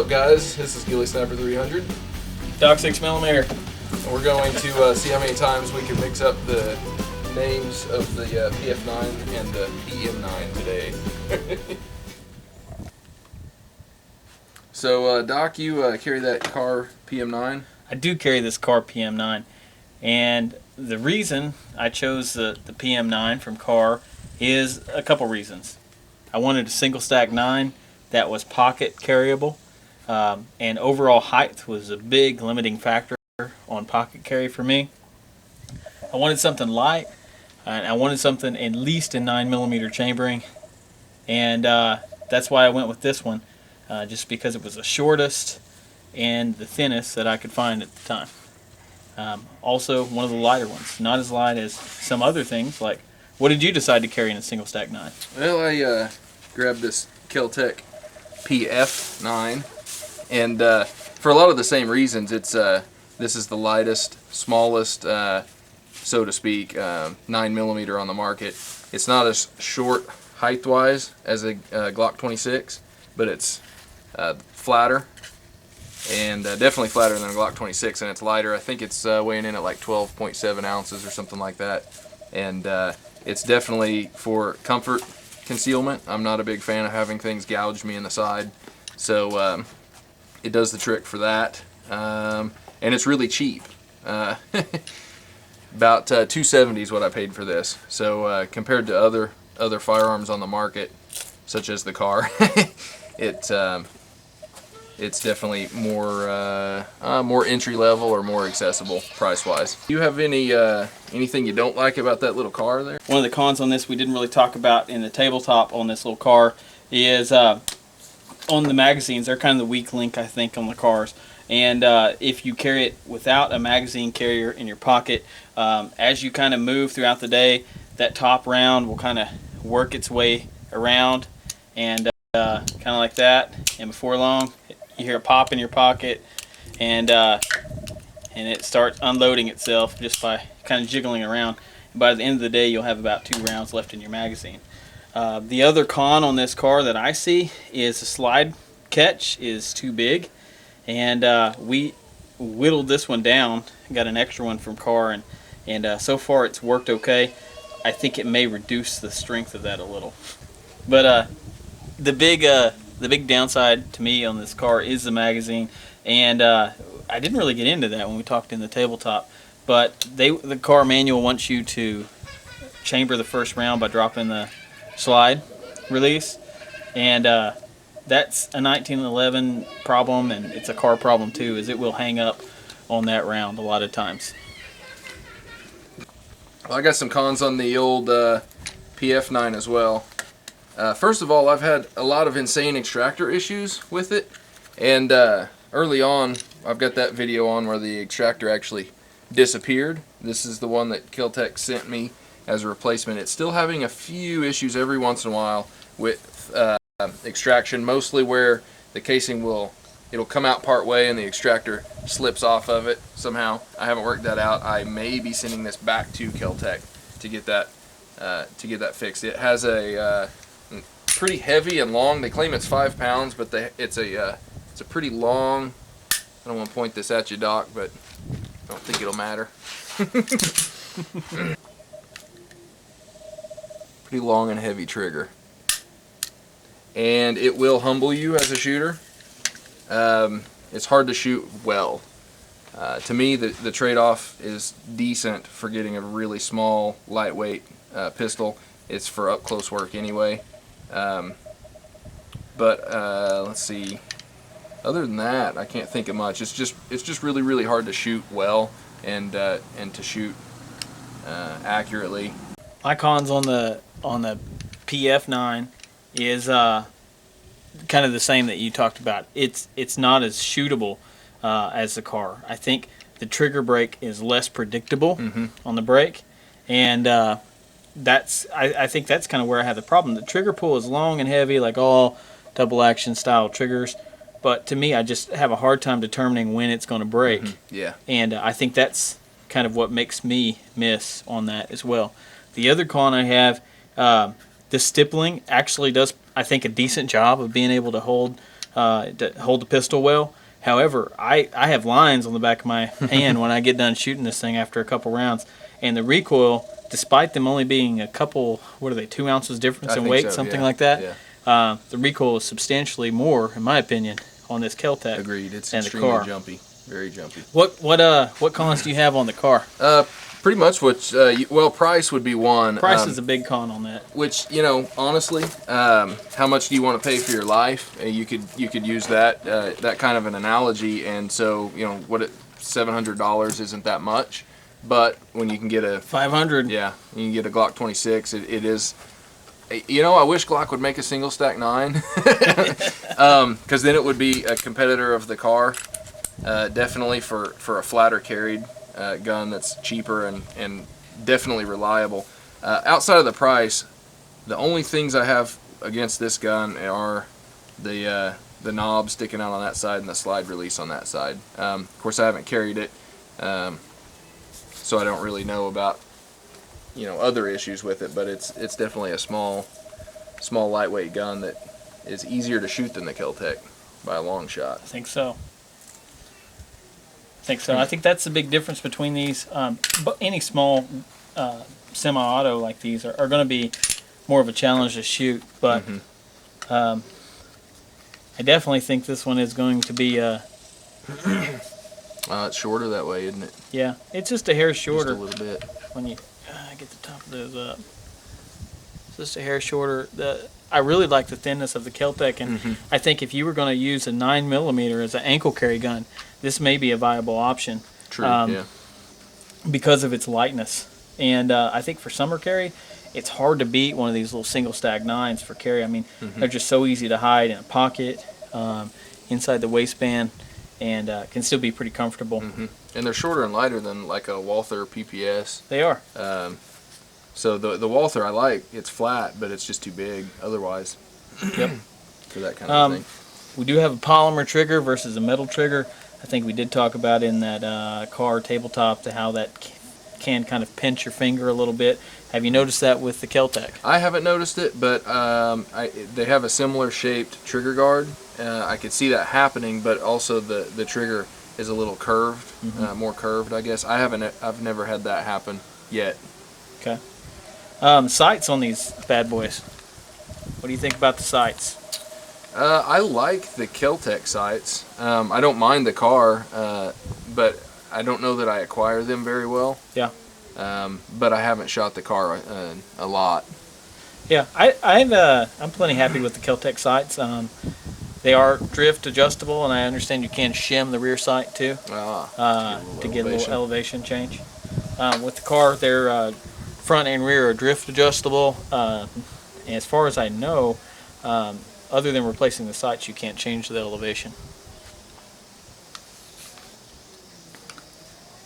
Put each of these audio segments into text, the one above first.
up, guys? This is Ghillie Sniper 300. Doc 6mm. And we're going to see how many times we can mix up the names of the PF9 and the PM9 today. So, Doc, you carry that Kahr PM9? I do carry this Kahr PM9, and the reason I chose the PM9 from Kahr is a couple reasons. I wanted a single stack 9 that was pocket carryable, and overall height was a big limiting factor on pocket carry for me. I wanted something light, and I wanted something at least in 9mm chambering, and that's why I went with this one, just because it was the shortest and the thinnest that I could find at the time. Also, one of the lighter ones, not as light as some other things. Like, what did you decide to carry in a single stack 9? Well, I grabbed this Kel-Tec PF9, and for a lot of the same reasons. It's this is the lightest, smallest, so to speak, 9mm on the market. It's not as short height-wise as a Glock 26, but it's flatter, and definitely flatter than a Glock 26, and it's lighter. I think it's weighing in at like 12.7 ounces or something like that, and it's definitely for comfort concealment. I'm not a big fan of having things gouge me in the side, so it does the trick for that, and it's really cheap. About $270 is what I paid for this. So compared to other firearms on the market, such as the Kahr, it's definitely more entry level or more accessible price wise. Do you have anything you don't like about that little Kahr there? One of the cons on this we didn't really talk about in the tabletop on this little Kahr is on the magazines. They're kind of the weak link, I think, on the Kahrs. And if you carry it without a magazine carrier in your pocket, as you kind of move throughout the day, that top round will kind of work its way around, and kind of like that. And before long, you hear a pop in your pocket, and it starts unloading itself just by kind of jiggling around. And by the end of the day, you'll have about 2 rounds left in your magazine. The other con on this Kahr that I see is the slide catch is too big. And we whittled this one down, got an extra one from Kahr, and so far it's worked okay. I think it may reduce the strength of that a little. But the big downside to me on this Kahr is the magazine, and I didn't really get into that when we talked in the tabletop. But the Kahr manual wants you to chamber the first round by dropping the slide release, and that's a 1911 problem, and it's a Kahr problem too, is it will hang up on that round a lot of times. Well, I got some cons on the old PF9 as well. First of all, I've had a lot of insane extractor issues with it, and early on, I've got that video on where the extractor actually disappeared. This is the one that Kel-Tec sent me as a replacement. It's still having a few issues every once in a while with extraction, mostly where the casing it'll come out part way and the extractor slips off of it somehow. I haven't worked that out. I may be sending this back to Kel-Tec to get that fixed. It has a pretty heavy and long. They claim it's 5 pounds, but it's a pretty long. I don't want to point this at you, Doc, but I don't think it'll matter. Pretty long and heavy trigger, and it will humble you as a shooter. It's hard to shoot well. To me, the trade-off is decent for getting a really small, lightweight pistol. It's for up-close work anyway. But let's see. Other than that, I can't think of much. It's just really, really hard to shoot well and to shoot accurately. My cons on the PF9 is kind of the same that you talked about. It's not as shootable as the Kahr. I think the trigger brake is less predictable on the brake, and I think that's kind of where I have the problem. The trigger pull is long and heavy, like all double action style triggers, but to me, I just have a hard time determining when it's going to break. Yeah, and I think that's kind of what makes me miss on that as well. The other con I have, the stippling actually does, I think, a decent job of being able to hold to hold the pistol well. However, I have lines on the back of my hand when I get done shooting this thing after a couple rounds, and the recoil, despite them only being a couple, what are they, 2 ounces difference in weight, something like that. Yeah. The recoil is substantially more, in my opinion, on this Kel-Tec. Agreed. It's than the extremely car. jumpy, very jumpy. What cons do you have on the car? Pretty much what, well, price would be one. Price is a big con on that. Which, you know, honestly, how much do you want to pay for your life? You could use that kind of an analogy, and so, you know, $700 isn't that much, but when you can get a 500, yeah, you can get a Glock 26, it is. You know, I wish Glock would make a single stack 9, because then it would be a competitor of the car, definitely for a flatter carried gun that's cheaper and definitely reliable. Outside of the price, the only things I have against this gun are the knob sticking out on that side and the slide release on that side. Of course, I haven't carried it, so I don't really know about, you know, other issues with it, but it's definitely a small lightweight gun that is easier to shoot than the Kel-Tec by a long shot. I think so. I think that's the big difference between these. But any small semi-auto like these are going to be more of a challenge to shoot. But I definitely think this one is going to be. It's shorter that way, isn't it? Yeah, it's just a hair shorter. Just a little bit. When you get the top of those up, it's just a hair shorter. I really like the thinness of the Kel-Tec, and I think if you were going to use a 9mm as an ankle carry gun, this may be a viable option. True. Yeah. Because of its lightness, and I think for summer carry, it's hard to beat one of these little single stack 9s for carry. I mean, they're just so easy to hide in a pocket, inside the waistband, and can still be pretty comfortable. And they're shorter and lighter than like a Walther PPS. They are. So the Walther I like, it's flat, but it's just too big otherwise. Yep. For that kind of thing. We do have a polymer trigger versus a metal trigger. I think we did talk about in that car tabletop how that can kind of pinch your finger a little bit. Have you noticed that with the Kel-Tec? I haven't noticed it, but they have a similar shaped trigger guard. I could see that happening, but also the trigger is a little curved, more curved, I guess. I've never had that happen yet. Okay. Sights on these bad boys. What do you think about the sights? I like the Kel-Tec sights. I don't mind the car, but I don't know that I acquire them very well. Yeah. But I haven't shot the car a lot. Yeah, I'm plenty happy with the Kel-Tec sights. They are drift adjustable, and I understand you can shim the rear sight too to get a little elevation change. With the car, their front and rear are drift adjustable. And as far as I know, other than replacing the sights, you can't change the elevation.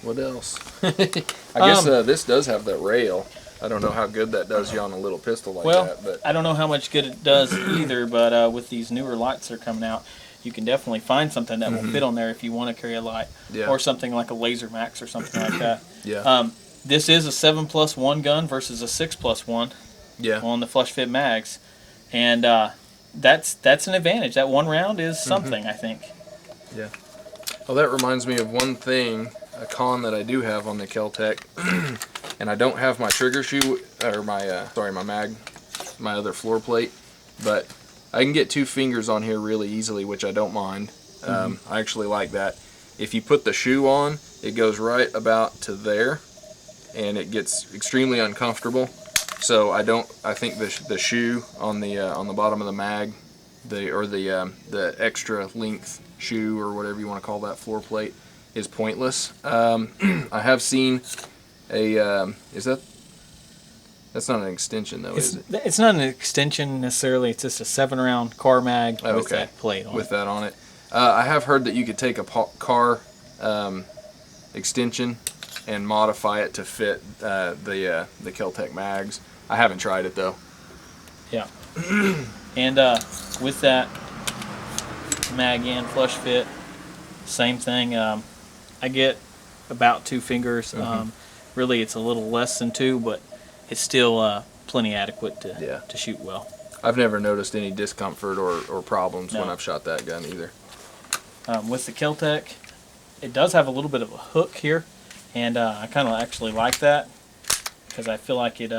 What else? I guess this does have that rail. I don't know how good that does you on a little pistol like that. But I don't know how much good it does either, but with these newer lights that are coming out, you can definitely find something that will fit on there if you want to carry a light. Yeah. Or something like a Laser Max or something like that. Yeah. This is a 7+1 gun versus a 6+1 on the flush fit mags. And that's an advantage. That one round is something, I think. Yeah. Well, that reminds me of one thing, a con that I do have on the Kel-Tec, and I don't have my trigger shoe or my my other floor plate, but I can get 2 fingers on here really easily, which I don't mind. I actually like that. If you put the shoe on, it goes right about to there, and it gets extremely uncomfortable. So I think the shoe on the bottom of the mag, the extra length shoe or whatever you want to call that floor plate, is pointless. I have seen that's not an extension though, is it? It's not an extension necessarily. It's just a 7-round car mag with that plate on it. With that on it. I have heard that you could take a car extension and modify it to fit the Kel-Tec mags. I haven't tried it though. Yeah. And with that mag and flush fit, same thing. I get about 2 fingers. Really, it's a little less than 2, but it's still plenty adequate to shoot well. I've never noticed any discomfort or problems when No. I've shot that gun either. With the Kel-Tec, it does have a little bit of a hook here, and I kind of actually like that because I feel like it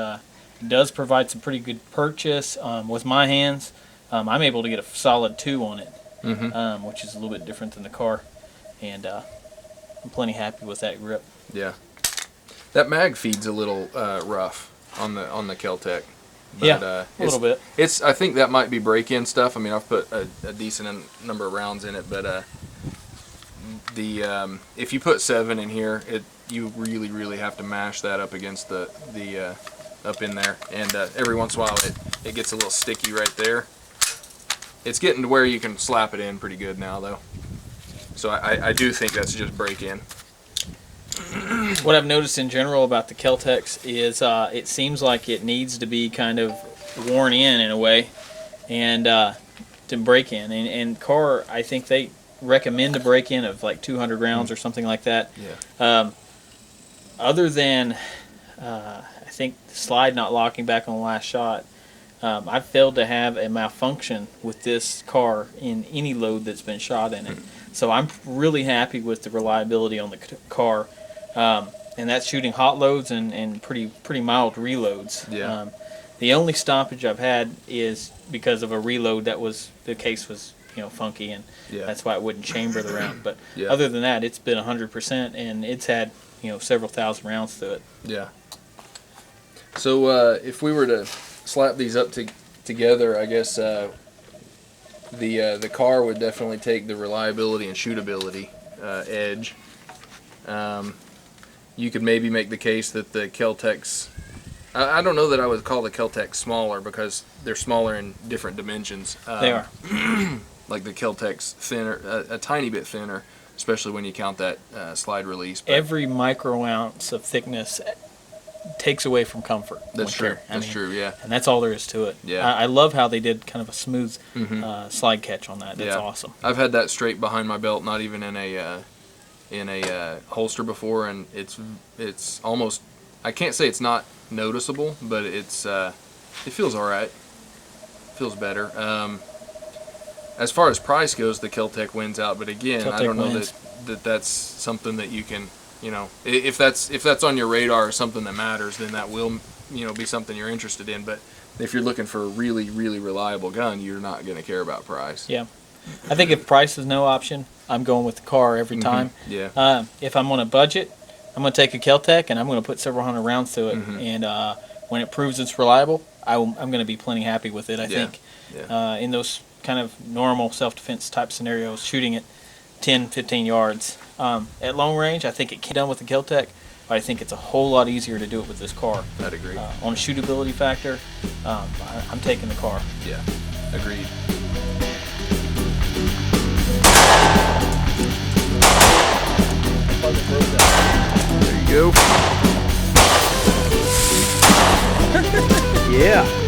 does provide some pretty good purchase. With my hands, I'm able to get a solid 2 on it, which is a little bit different than the Kahr, and I'm plenty happy with that grip. Yeah, that mag feed's a little rough on the Kel-Tec. But, Yeah, a little bit. I think that might be break-in stuff. I mean, I've put a decent number of rounds in it, but if you put 7 in here, you really have to mash that up against the up in there, and every once in a while it gets a little sticky right there. It's getting to where you can slap it in pretty good now, though. So I do think that's just break-in. What I've noticed in general about the Kel-Tecs is it seems like it needs to be kind of worn in a way, and to break in. And Kahr, I think they recommend a break in of like 200 rounds or something like that. Yeah. Other than I think the slide not locking back on the last shot, I've failed to have a malfunction with this Kahr in any load that's been shot in it. So I'm really happy with the reliability on the Kahr, and that's shooting hot loads and pretty mild reloads. Yeah. The only stoppage I've had is because of a reload the case was funky, and that's why it wouldn't chamber the round. But other than that, it's been 100%, and it's had several thousand rounds to it. Yeah. So if we were to slap these up together, I guess the Kahr would definitely take the reliability and shootability edge. You could maybe make the case that the Kel-Tecs, I don't know that I would call the Kel-Tec smaller because they're smaller in different dimensions. They are. Like the Kel-Tec's thinner, a tiny bit thinner, especially when you count that slide release. But every micro ounce of thickness takes away from comfort. That's true. That's true, yeah. And that's all there is to it. Yeah. I love how they did kind of a smooth slide catch on that. That's awesome. I've had that straight behind my belt, not even in a holster before, and it's almost, I can't say it's not noticeable, but it feels all right. Feels better. As far as price goes, the Kel-Tec wins out, but again, Kel-Tec I don't know wins. that's something that you can, if that's on your radar or something that matters, then that will, be something you're interested in. But if you're looking for a really, really reliable gun, you're not going to care about price. Yeah. I think if price is no option, I'm going with the Kahr every time. Yeah. If I'm on a budget, I'm going to take a Kel-Tec and I'm going to put several hundred rounds to it. And when it proves it's reliable, I'm going to be plenty happy with it, I think. Yeah. In those kind of normal self-defense type scenarios, shooting at 10, 15 yards. At long range, I think it can be done with the Kel-Tec, but I think it's a whole lot easier to do it with this Kahr. I'd agree. On a shootability factor, I'm taking the Kahr. Yeah, agreed. There you go. Yeah.